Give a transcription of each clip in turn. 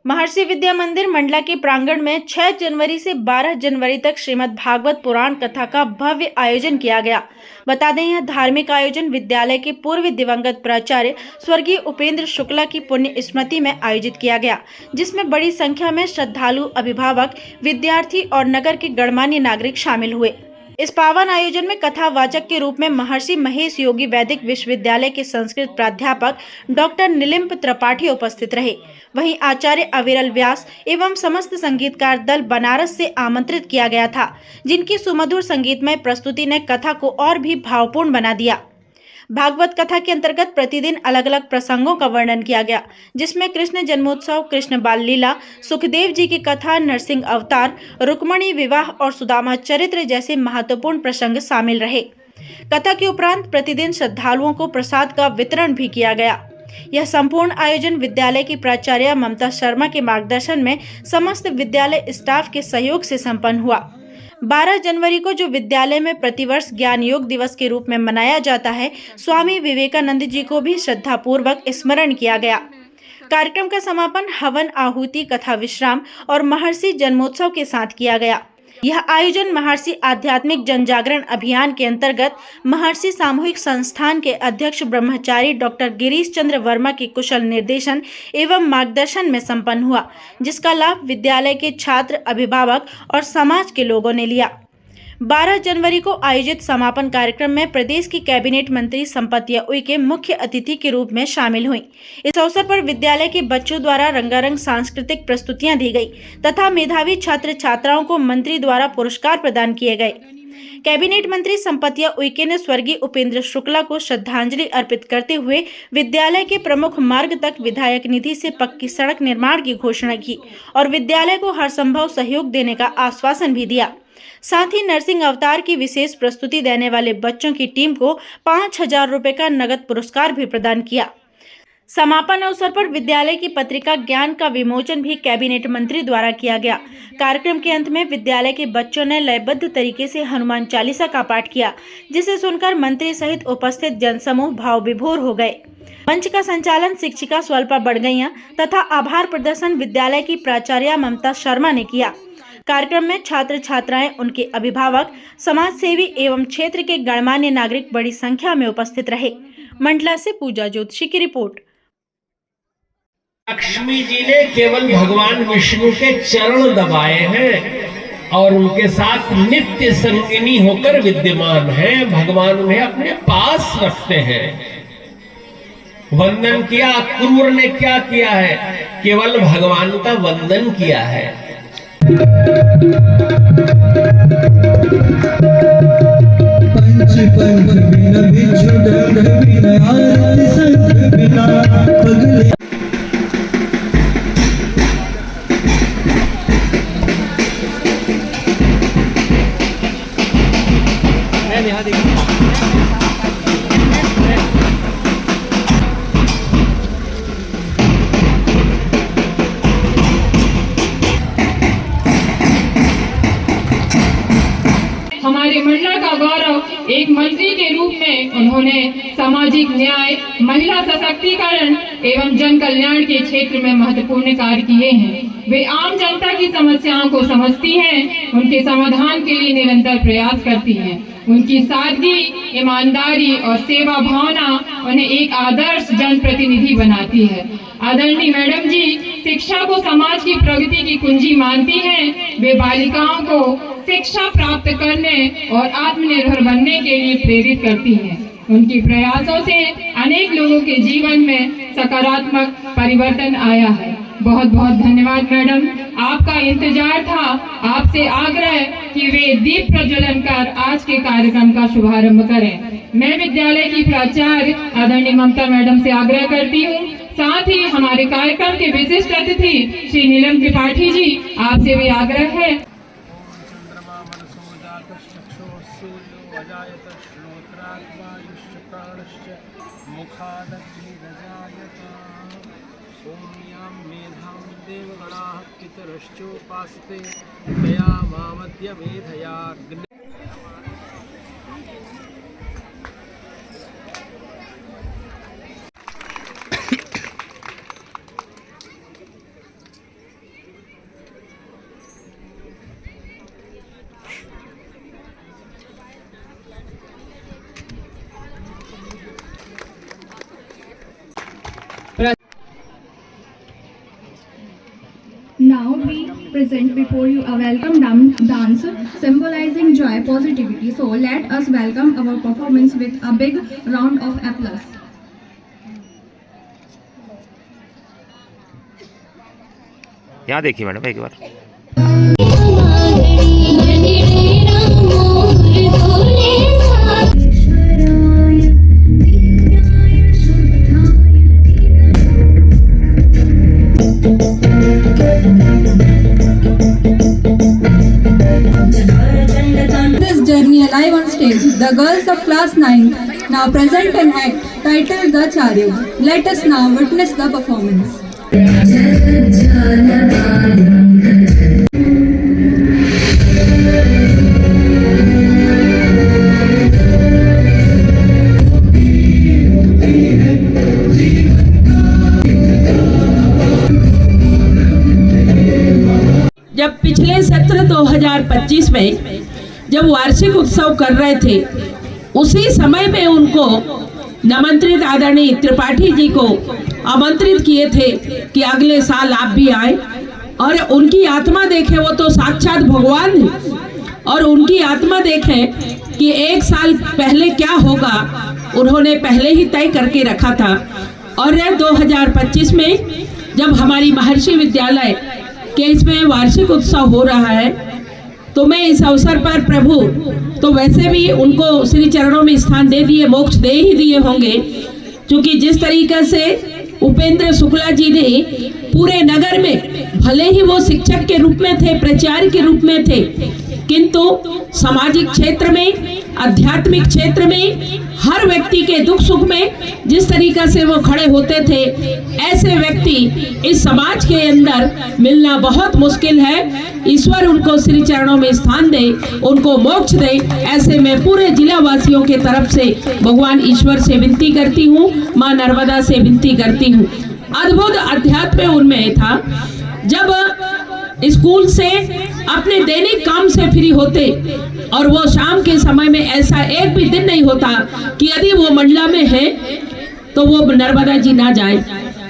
महर्षि विद्या मंदिर मंडला के प्रांगण में 6 जनवरी से 12 जनवरी तक श्रीमद् भागवत पुराण कथा का भव्य आयोजन किया गया। बता दें, यह धार्मिक आयोजन विद्यालय के पूर्व दिवंगत प्राचार्य स्वर्गीय उपेंद्र शुक्ला की पुण्य स्मृति में आयोजित किया गया, जिसमें बड़ी संख्या में श्रद्धालु, अभिभावक, विद्यार्थी और नगर के गणमान्य नागरिक शामिल हुए। इस पावन आयोजन में कथावाचक के रूप में महर्षि महेश योगी वैदिक विश्वविद्यालय के संस्कृत प्राध्यापक डॉक्टर नीलिम्प त्रिपाठी उपस्थित रहे। वहीं आचार्य अविरल व्यास एवं समस्त संगीतकार दल बनारस से आमंत्रित किया गया था, जिनकी सुमधुर संगीतमय प्रस्तुति ने कथा को और भी भावपूर्ण बना दिया। भागवत कथा के अंतर्गत प्रतिदिन अलग अलग प्रसंगों का वर्णन किया गया, जिसमें कृष्ण जन्मोत्सव, कृष्ण बाल लीला, सुखदेव जी की कथा, नरसिंह अवतार, रुक्मणी विवाह और सुदामा चरित्र जैसे महत्वपूर्ण प्रसंग शामिल रहे। कथा के उपरांत प्रतिदिन श्रद्धालुओं को प्रसाद का वितरण भी किया गया। यह संपूर्ण आयोजन विद्यालय की प्राचार्य ममता शर्मा के मार्गदर्शन में समस्त विद्यालय स्टाफ के सहयोग से संपन्न हुआ। 12 जनवरी को जो विद्यालय में प्रतिवर्ष ज्ञान योग दिवस के रूप में मनाया जाता है, स्वामी विवेकानंद जी को भी श्रद्धापूर्वक स्मरण किया गया। कार्यक्रम का समापन हवन, आहुति, कथा विश्राम और महर्षि जन्मोत्सव के साथ किया गया। यह आयोजन महर्षि आध्यात्मिक जनजागरण अभियान के अंतर्गत महर्षि सामूहिक संस्थान के अध्यक्ष ब्रह्मचारी डॉक्टर गिरीश चंद्र वर्मा के कुशल निर्देशन एवं मार्गदर्शन में संपन्न हुआ, जिसका लाभ विद्यालय के छात्र, अभिभावक और समाज के लोगों ने लिया। 12 जनवरी को आयोजित समापन कार्यक्रम में प्रदेश की कैबिनेट मंत्री संपत्तिया उइके मुख्य अतिथि के रूप में शामिल हुई। इस अवसर पर विद्यालय के बच्चों द्वारा रंगारंग सांस्कृतिक प्रस्तुतियां दी गई तथा मेधावी छात्र छात्राओं को मंत्री द्वारा पुरस्कार प्रदान किए गए। कैबिनेट मंत्री संपत्तिया उइके ने स्वर्गीय उपेंद्र शुक्ला को श्रद्धांजलि अर्पित करते हुए विद्यालय के प्रमुख मार्ग तक विधायक निधि से पक्की सड़क निर्माण की घोषणा की और विद्यालय को हर संभव सहयोग देने का आश्वासन भी दिया। साथ ही नरसिंह अवतार की विशेष प्रस्तुति देने वाले बच्चों की टीम को 5,000 रुपए का नगद पुरस्कार भी प्रदान किया। समापन अवसर पर विद्यालय की पत्रिका ज्ञान का विमोचन भी कैबिनेट मंत्री द्वारा किया गया। कार्यक्रम के अंत में विद्यालय के बच्चों ने लयबद्ध तरीके से हनुमान चालीसा का पाठ किया, जिसे सुनकर मंत्री सहित उपस्थित जनसमूह भाव विभोर हो गए। मंच का संचालन शिक्षिका स्वल्पा बड़गैया तथा आभार प्रदर्शन विद्यालय की प्राचार्य ममता शर्मा ने किया। कार्यक्रम में छात्र छात्राएं, उनके अभिभावक, समाज सेवी एवं क्षेत्र के गणमान्य नागरिक बड़ी संख्या में उपस्थित रहे। मंडला से पूजा ज्योतिषी की रिपोर्ट। लक्ष्मी जी ने केवल भगवान विष्णु के चरण दबाए हैं और उनके साथ नित्य संगिनी होकर विद्यमान हैं। भगवान उन्हें अपने पास रखते हैं। वंदन किया, क्रूर ने क्या किया है? केवल भगवान का वंदन किया है। पंच पंच बिना बिछु दंड बिना आरती संत बिना पगले। हमारे मंडला का गौरव एक मंत्री के रूप में उन्होंने सामाजिक न्याय, महिला सशक्तिकरण एवं जन कल्याण के क्षेत्र में महत्वपूर्ण कार्य किए हैं। वे आम जनता की समस्याओं को समझती हैं, उनके समाधान के लिए निरंतर प्रयास करती हैं। उनकी सादगी, ईमानदारी और सेवा भावना उन्हें एक आदर्श जनप्रतिनिधि बनाती है। आदरणीय मैडम जी शिक्षा को समाज की प्रगति की कुंजी मानती हैं। वे बालिकाओं को शिक्षा प्राप्त करने और आत्मनिर्भर बनने के लिए प्रेरित करती हैं। उनके प्रयासों से अनेक लोगों के जीवन में सकारात्मक परिवर्तन आया है। बहुत बहुत धन्यवाद मैडम। आपका इंतजार था, आपसे आग्रह कि वे दीप प्रज्वलन कर आज के कार्यक्रम का शुभारंभ करें। मैं विद्यालय की प्राचार्य आदरणीय ममता मैडम से आग्रह करती हूँ। साथ ही हमारे कार्यक्रम के विशिष्ट अतिथि श्री नीलम त्रिपाठी जी, आपसे भी आग्रह है। पितरश्चोपास्ते तया मामद्य मेधया। Now we present before you a welcome dance symbolizing joy, positivity. So let us welcome our performance with a big round of applause. यहाँ देखिए मैडम एक बार। This journey alive on stage, the girls of class 9 now present an act titled The Chariot. Let us now witness the performance. जब पिछले सत्र 2025 में जब वार्षिक उत्सव कर रहे थे, उसी समय में उनको निमंत्रित आदरणीय त्रिपाठी जी को आमंत्रित किए थे कि अगले साल आप भी आए और उनकी आत्मा देखें, वो तो साक्षात भगवान है, और उनकी आत्मा देखें कि एक साल पहले क्या होगा उन्होंने पहले ही तय करके रखा था। और 2025 में जब हमारी महर्षि विद्यालय के इसमें वार्षिक उत्सव हो रहा है, तो मैं इस अवसर पर प्रभु तो वैसे भी उनको श्री चरणों में स्थान दे दिए, मोक्ष दे ही दिए होंगे, क्योंकि जिस तरीके से उपेंद्र शुक्ला जी ने पूरे नगर में, भले ही वो शिक्षक के रूप में थे, प्राचार्य के रूप में थे, किंतु सामाजिक क्षेत्र में, आध्यात्मिक क्षेत्र में, हर व्यक्ति के दुख सुख में जिस तरीका से वो खड़े होते थे, ऐसे व्यक्ति इस समाज के अंदर मिलना बहुत मुश्किल है। ईश्वर उनको श्री चरणों में स्थान दे, उनको मोक्ष दे, ऐसे मैं पूरे जिला वासियों के तरफ से भगवान ईश्वर से विनती करती हूँ, माँ नर्मदा से विनती करती हूँ। अद्भुत अध्यात्म उनमें था। जब स्कूल से अपने दैनिक काम से फ्री होते और वो शाम के समय में, ऐसा एक भी दिन नहीं होता कि यदि वो मंडला में है तो वो नर्मदा जी ना जाए।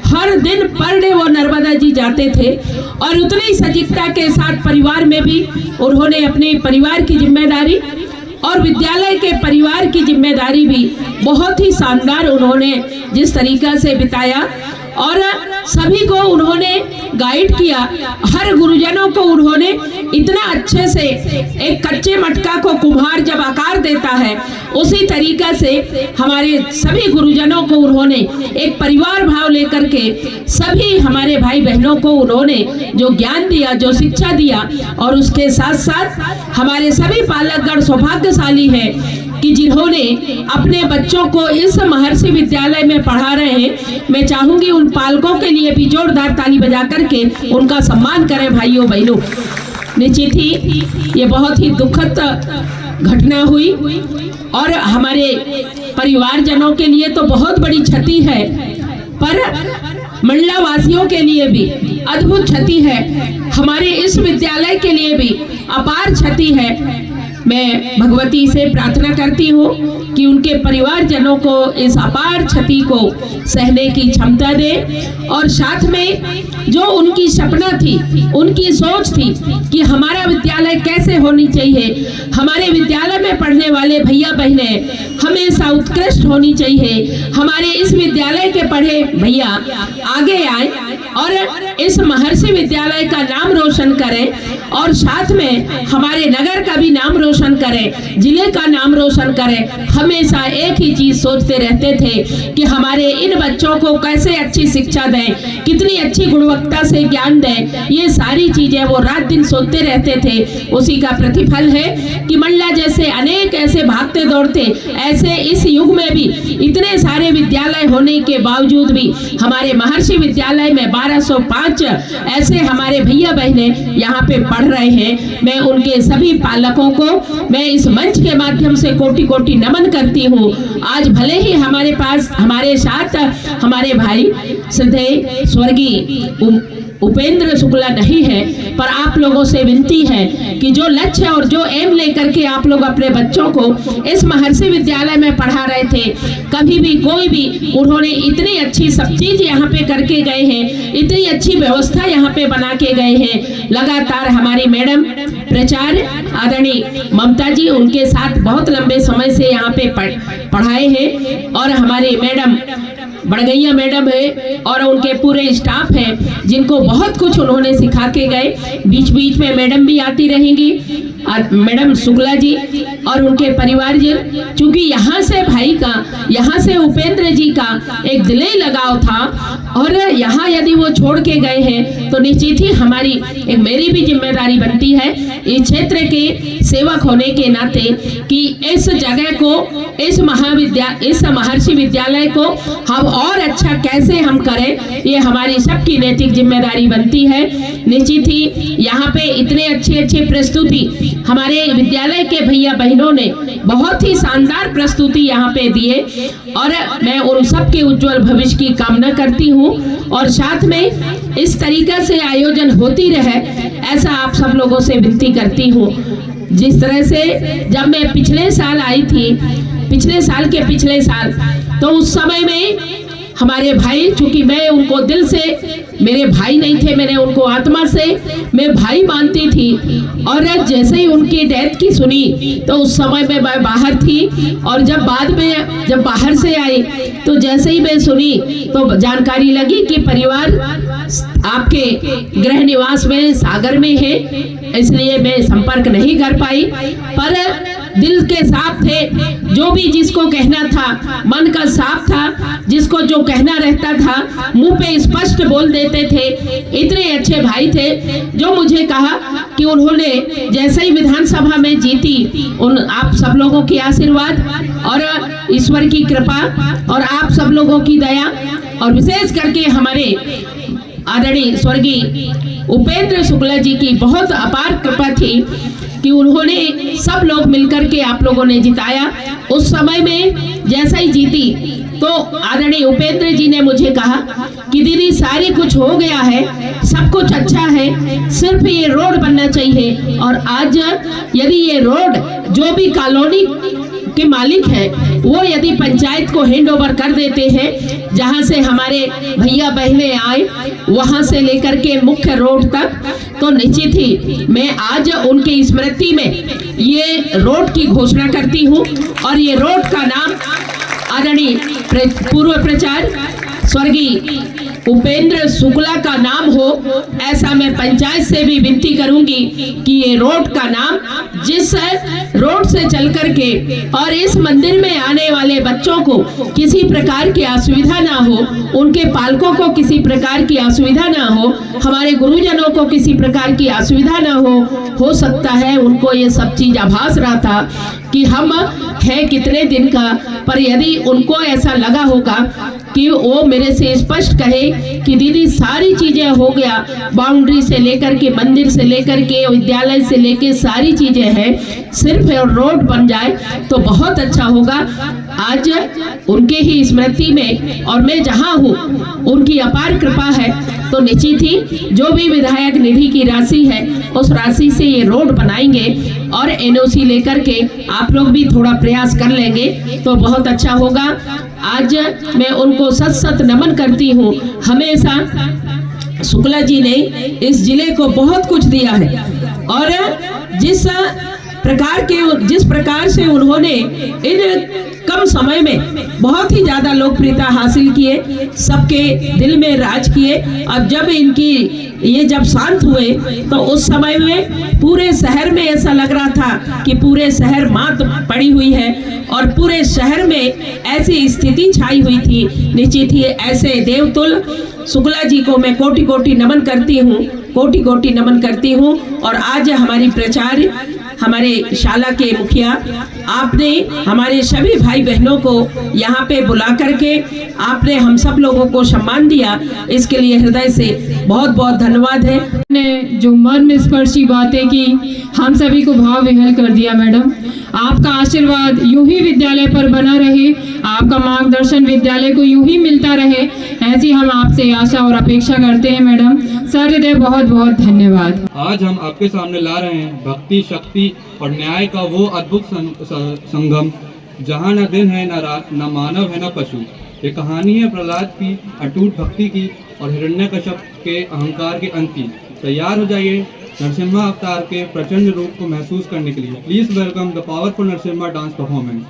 हर दिन पर डे वो नर्मदा जी जाते थे और उतनी सजगता के साथ परिवार में भी उन्होंने अपने परिवार की जिम्मेदारी और विद्यालय के परिवार की जिम्मेदारी भी बहुत ही शानदार उन्होंने जिस तरीका से बिताया और सभी को उन्होंने गाइड किया। हर गुरुजनों को उन्होंने इतना अच्छे से, एक कच्चे मटका को कुम्हार जब आकार देता है, उसी तरीका से हमारे सभी गुरुजनों को उन्होंने एक परिवार भाव लेकर के सभी हमारे भाई बहनों को उन्होंने जो ज्ञान दिया, जो शिक्षा दिया, और उसके साथ साथ हमारे सभी पालकगण सौभाग्यशाली है कि जिन्होंने अपने बच्चों को इस महर्षि विद्यालय में पढ़ा रहे हैं। मैं चाहूंगी उन पालकों के लिए भी जोरदार ताली बजा करके उनका सम्मान करें। भाइयों बहनों, निश्चित ही ये बहुत ही दुखद घटना हुई और हमारे परिवारजनों के लिए तो बहुत बड़ी क्षति है, पर मंडला वासियों के लिए भी अद्भुत क्षति है, हमारे इस विद्यालय के लिए भी अपार क्षति है। मैं भगवती से प्रार्थना करती हूँ कि उनके परिवारजनों को इस अपार क्षति को सहने की क्षमता दे और साथ में जो उनकी सपना थी, उनकी सोच थी कि हमारा विद्यालय कैसे होनी चाहिए, हमारे विद्यालय में पढ़ने वाले भैया बहनें हमेशा उत्कृष्ट होनी चाहिए, हमारे इस विद्यालय के पढ़े भैया आगे आए और इस महर्षि विद्यालय का नाम रोशन करें और साथ में हमारे नगर का भी नाम रोशन करें, जिले का नाम रोशन करें। हमेशा एक ही चीज सोचते रहते थे कि हमारे इन बच्चों को कैसे अच्छी शिक्षा दें, कितनी अच्छी गुणवत्ता से ज्ञान दें, ये सारी चीजें वो रात दिन सोचते रहते थे। उसी का प्रतिफल है कि मंडला जैसे अनेक ऐसे भागते दौड़ते, ऐसे इस युग में भी इतने सारे विद्यालय होने के बावजूद भी हमारे महर्षि विद्यालय में 1205 ऐसे हमारे भैया बहने यहाँ पे पढ़ रहे हैं। मैं उनके सभी पालकों को मैं इस मंच के माध्यम से कोटि कोटि नमन करती हूँ। आज भले ही हमारे पास हमारे साथ हमारे भाई श्रद्धेय स्वर्गीय उपेंद्र शुक्ला नहीं है, पर आप लोगों से विनती है कि जो लक्ष्य और जो एम लेकर के आप लोग अपने बच्चों को इस महर्षि विद्यालय में पढ़ा रहे थे, कभी भी कोई भी उन्होंने इतनी अच्छी सब चीज यहाँ पे करके गए हैं, इतनी अच्छी व्यवस्था यहाँ पे बना के गए हैं। लगातार हमारी मैडम प्राचार्य आदरणीय ममता जी उनके साथ बहुत लंबे समय से यहाँ पे पढ़ाए हैं, और हमारी मैडम बड़गैया मैडम है और उनके पूरे स्टाफ है जिनको बहुत कुछ उन्होंने सिखा के गए। बीच बीच में मैडम भी आती रहेंगी, मैडम शुक्ला जी और उनके परिवारजन। चूंकि यहाँ से भाई का, यहाँ से उपेंद्र जी का एक दिली लगाव था, और यहाँ यदि वो छोड़ के गए हैं तो निश्चित ही हमारी एक मेरी भी जिम्मेदारी बनती है इस क्षेत्र के सेवक होने के नाते कि इस जगह को, इस महर्षि विद्यालय को हम और अच्छा कैसे हम करें, ये हमारी सबकी नैतिक जिम्मेदारी बनती है। निश्चित ही यहाँ पे इतने अच्छे प्रस्तुति हमारे विद्यालय के भैया बहनों ने बहुत ही शानदार प्रस्तुति यहाँ पे दिए, और मैं उन सब के उज्जवल भविष्य की कामना करती हूँ, और साथ में इस तरीका से आयोजन होती रहे ऐसा आप सब लोगों से विनती करती हूँ। जिस तरह से जब मैं पिछले साल आई थी, पिछले साल तो उस समय में हमारे भाई, चूंकि मैं उनको दिल से, मेरे भाई नहीं थे, मैंने उनको आत्मा से मैं भाई मानती थी, और जैसे ही उनकी डेथ की सुनी तो उस समय में मैं बाहर थी, और जब बाद में जब बाहर से आई तो जैसे ही मैं सुनी तो जानकारी लगी कि परिवार आपके गृह निवास में सागर में है, इसलिए मैं संपर्क नहीं कर पाई। पर दिल के साफ थे, जो भी जिसको कहना था मन का साफ था, जिसको जो कहना रहता था मुंह पे स्पष्ट बोल देते थे। इतने अच्छे भाई थे जो मुझे कहा कि उन्होंने जैसे ही विधानसभा में जीती, उन आप सब लोगों की आशीर्वाद और ईश्वर की कृपा और आप सब लोगों की दया, और विशेष करके हमारे आदरणीय स्वर्गीय उपेंद्र शुक्ला जी की बहुत अपार कृपा थी कि उन्होंने सब लोग मिलकर के आप लोगों ने जिताया। उस समय में जैसा ही जीती तो आदरणीय उपेंद्र जी ने मुझे कहा कि दीदी सारी कुछ हो गया है, सब कुछ अच्छा है, सिर्फ ये रोड बनना चाहिए। और आज यदि ये रोड जो भी कॉलोनी के मालिक है वो यदि पंचायत को हैंड ओवर कर देते हैं, जहां से हमारे भैया बहने आए वहां से लेकर के मुख्य रोड तक, तो निश्चित ही मैं आज उनकी स्मृति में ये रोड की घोषणा करती हूं। और ये रोड का नाम आदरणीय पूर्व प्राचार्य स्वर्गीय उपेंद्र शुक्ला का नाम हो, ऐसा मैं पंचायत से भी विनती करूंगी कि ये रोड का नाम, जिस रोड से चल करके और इस मंदिर में आने वाले बच्चों को किसी प्रकार की असुविधा ना हो, उनके पालकों को किसी प्रकार की असुविधा ना हो, हमारे गुरुजनों को किसी प्रकार की असुविधा ना हो सकता है उनको ये सब चीज आभास रहा था कि हम है कितने दिन का, पर यदि उनको ऐसा लगा होगा कि वो मेरे से स्पष्ट कहे कि दीदी सारी चीजें हो गया, बाउंड्री से लेकर के मंदिर से लेकर के विद्यालय से लेकर सारी चीजें हैं, सिर्फ रोड बन जाए तो बहुत अच्छा होगा। आज उनके ही स्मृति में और मैं जहां हूं उनकी अपार कृपा है, तो निश्चित ही जो भी विधायक निधि की राशि है उस राशि से ये रोड बनाएंगे, और एनओसी लेकर के आप लोग भी थोड़ा प्रयास कर लेंगे तो बहुत अच्छा होगा। आज मैं उनको सत सत नमन करती हूँ। हमेशा शुक्ला जी ने इस जिले को बहुत कुछ दिया है, और जिस प्रकार से उन्होंने इन कम समय में बहुत ही ज्यादा लोकप्रियता हासिल किए, सबके दिल में राज किए। अब जब इनकी ये जब शांत हुए तो उस समय में पूरे शहर में ऐसा लग रहा था कि पूरे शहर मात पड़ी हुई है, और पूरे शहर में ऐसी स्थिति छाई हुई थी। निश्चित ही ऐसे देवतुल शुक्ला जी को मैं कोटि कोटि नमन करती हूँ, कोटि कोटि नमन करती हूँ। और आज हमारी प्राचार्य, हमारे शाला के मुखिया, आपने हमारे सभी भाई बहनों को यहाँ पे बुला करके आपने हम सब लोगों को सम्मान दिया, इसके लिए हृदय से बहुत बहुत धन्यवाद है। ने जो मर्म स्पर्शी बातें की, हम सभी को भाव विह्वल कर दिया। मैडम, आपका आशीर्वाद यूं ही विद्यालय पर बना रहे, आपका मार्गदर्शन विद्यालय को यूं ही मिलता रहे, ऐसी हम आपसे आशा और अपेक्षा करते हैं। मैडम, सहृदय बहुत बहुत धन्यवाद। आज हम आपके सामने ला रहे हैं भक्ति, शक्ति और न्याय का वो अद्भुत संगम, जहाँ न दिन है न रात, न मानव है न पशु। ये कहानी है प्रहलाद की अटूट भक्ति की और हिरण्यकश्यप के अहंकार के अंत की। तैयार हो जाइए नरसिम्हा अवतार के प्रचंड रूप को महसूस करने के लिए। Please welcome the powerful Narasimha dance performance.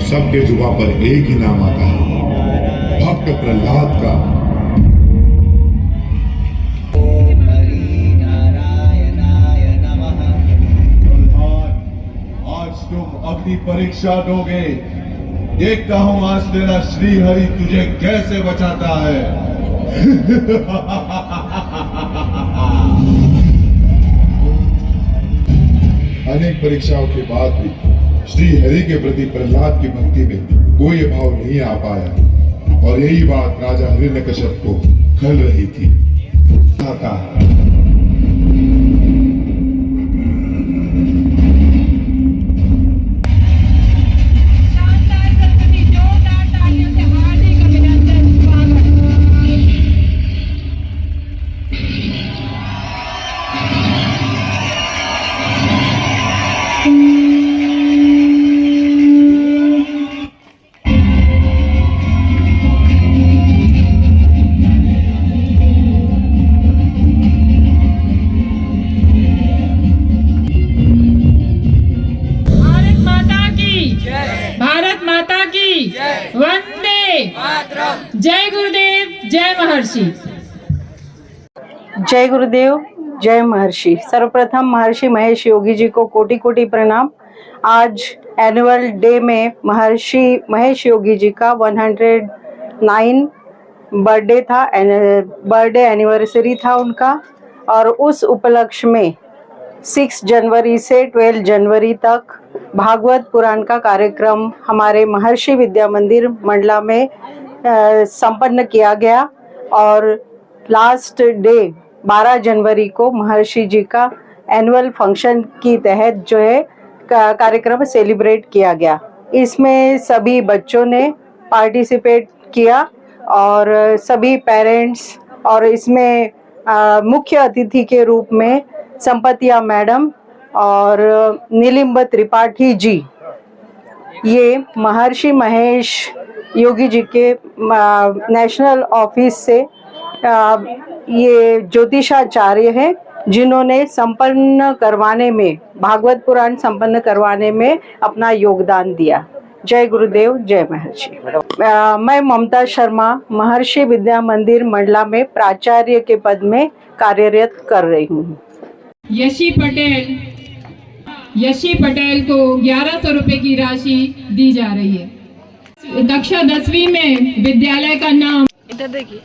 सबके जुबा पर एक ही नाम आता है, भक्त प्रहलाद का। तुम अपनी परीक्षा दोगे, देखता हूं आज तेरा श्री हरि तुझे कैसे बचाता है। अनेक परीक्षाओं के बाद भी श्री हरि के प्रति प्रहलाद की भक्ति में कोई भाव नहीं आ पाया, और यही बात राजा हिरण्यकश्यप को खल रही थी। वंदे मातरम। जय गुरुदेव, जय महर्षि। जय गुरुदेव, जय महर्षि। सर्वप्रथम महर्षि महेश योगी जी को कोटि कोटि प्रणाम। आज एनुअल डे में महर्षि महेश योगी जी का 109 बर्थडे था, बर्थडे एनिवर्सरी था उनका, और उस उपलक्ष्य में 6 जनवरी से 12 जनवरी तक भागवत पुराण का कार्यक्रम हमारे महर्षि विद्या मंदिर मंडला में संपन्न किया गया। और लास्ट डे 12 जनवरी को महर्षि जी का एनुअल फंक्शन की तहत जो है कार्यक्रम सेलिब्रेट किया गया। इसमें सभी बच्चों ने पार्टिसिपेट किया और सभी पेरेंट्स, और इसमें मुख्य अतिथि के रूप में संपतिया मैडम और नीलिम्ब त्रिपाठी जी, ये महर्षि महेश योगी जी के नेशनल ऑफिस से ये ज्योतिषाचार्य हैं, जिन्होंने संपन्न करवाने में, भागवत पुराण संपन्न करवाने में अपना योगदान दिया। जय गुरुदेव, जय महर्षि। मैं ममता शर्मा महर्षि विद्या मंदिर मंडला में प्राचार्य के पद में कार्यरत कर रही हूँ। यशी पटेल को 1100 रुपए की राशि दी जा रही है। कक्षा 10वीं में विद्यालय का नाम, इधर देखिए,